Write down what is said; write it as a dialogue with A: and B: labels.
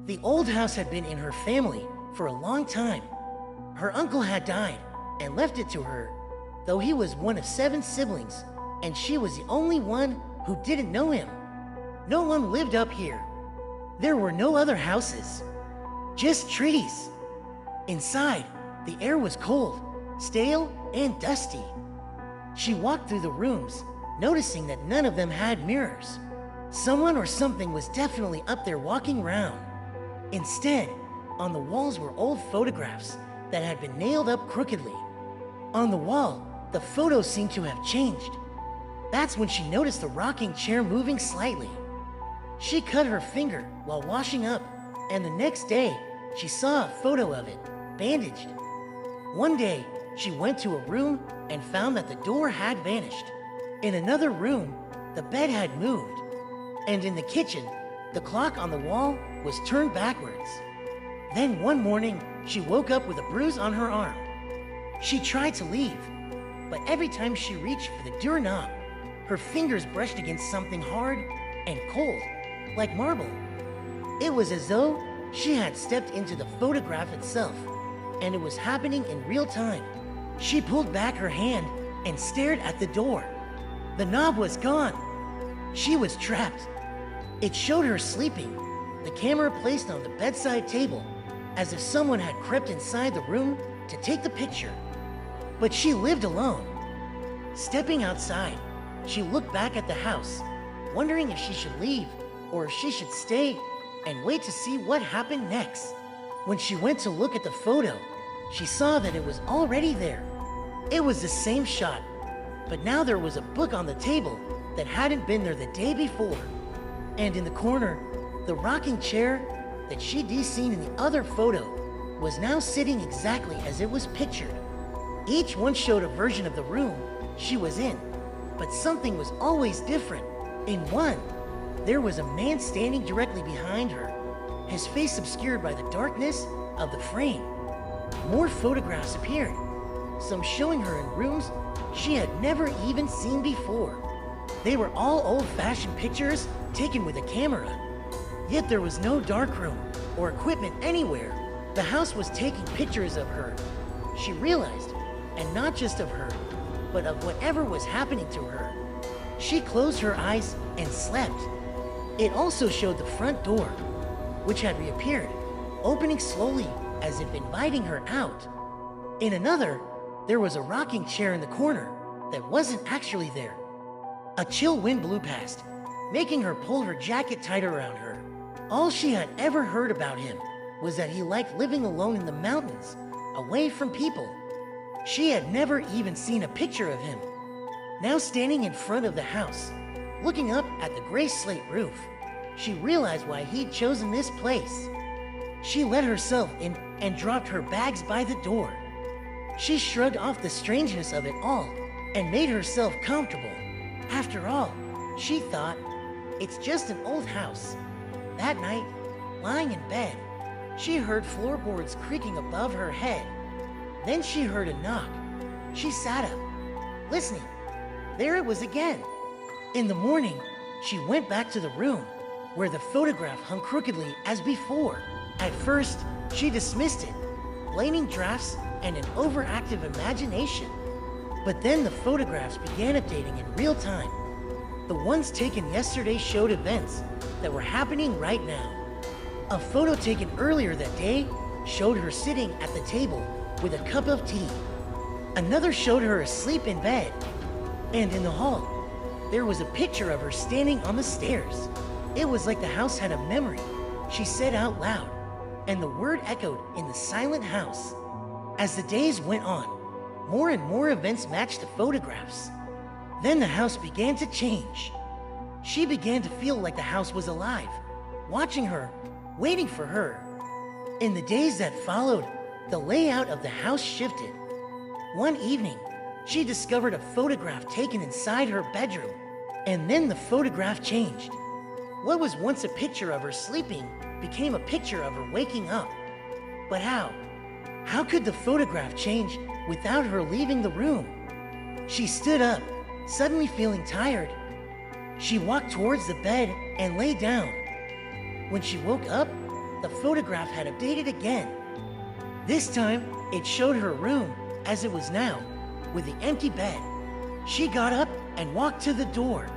A: The old house had been in her family for a long time. Her uncle had died and left it to her, though he was one of 7 siblings, and she was the only one who didn't know him. No one lived up here. There were no other houses, just trees. Inside, the air was cold, stale, and dusty. She walked through the rooms, noticing that none of them had mirrors. Someone or something was definitely up there walking around. Instead, on the walls were old photographs that had been nailed up crookedly. On the wall, the photos seemed to have changed. That's when she noticed the rocking chair moving slightly. She cut her finger while washing up, and the next day, she saw a photo of it, bandaged. One day, she went to a room and found that the door had vanished. In another room, the bed had moved. And in the kitchen, the clock on the wall was turned backwards. Then one morning, she woke up with a bruise on her arm. She tried to leave, but every time she reached for the doorknob, her fingers brushed against something hard and cold, like marble. It was as though she had stepped into the photograph itself, and it was happening in real time. She pulled back her hand and stared at the door. The knob was gone. She was trapped. It showed her sleeping, the camera placed on the bedside table, as if someone had crept inside the room to take the picture. But she lived alone. Stepping outside, she looked back at the house, wondering if she should leave or if she should stay and wait to see what happened next. When she went to look at the photo, she saw that it was already there. It was the same shot, but now there was a book on the table that hadn't been there the day before. And in the corner, the rocking chair that she'd seen in the other photo was now sitting exactly as it was pictured. Each one showed a version of the room she was in, but something was always different. In one, there was a man standing directly behind her, his face obscured by the darkness of the frame. More photographs appeared, some showing her in rooms she had never even seen before. They were all old-fashioned pictures taken with a camera. Yet there was no darkroom or equipment anywhere. The house was taking pictures of her, she realized, and not just of her, but of whatever was happening to her. She closed her eyes and slept. It also showed the front door, which had reappeared, opening slowly as if inviting her out. In another, there was a rocking chair in the corner that wasn't actually there. A chill wind blew past, making her pull her jacket tighter around her. All she had ever heard about him was that he liked living alone in the mountains, away from people. She had never even seen a picture of him. Now standing in front of the house, looking up at the gray slate roof, she realized why he'd chosen this place. She let herself in and dropped her bags by the door. She shrugged off the strangeness of it all and made herself comfortable. After all, she thought, it's just an old house. That night, lying in bed, she heard floorboards creaking above her head. Then she heard a knock. She sat up, listening. There it was again. In the morning, she went back to the room where the photograph hung crookedly as before. At first, she dismissed it, blaming drafts and an overactive imagination. But then the photographs began updating in real time. The ones taken yesterday showed events that were happening right now. A photo taken earlier that day showed her sitting at the table with a cup of tea. Another showed her asleep in bed. And in the hall, there was a picture of her standing on the stairs. It was like the house had a memory, she said out loud, and the word echoed in the silent house. As the days went on, more and more events matched the photographs. Then the house began to change. She began to feel like the house was alive, watching her, waiting for her. In the days that followed, the layout of the house shifted. One evening, she discovered a photograph taken inside her bedroom, and then the photograph changed. What was once a picture of her sleeping became a picture of her waking up. But how? How could the photograph change without her leaving the room? She stood up, suddenly feeling tired. She walked towards the bed and lay down. When she woke up, the photograph had updated again. This time, it showed her room as it was now, with the empty bed. She got up and walked to the door.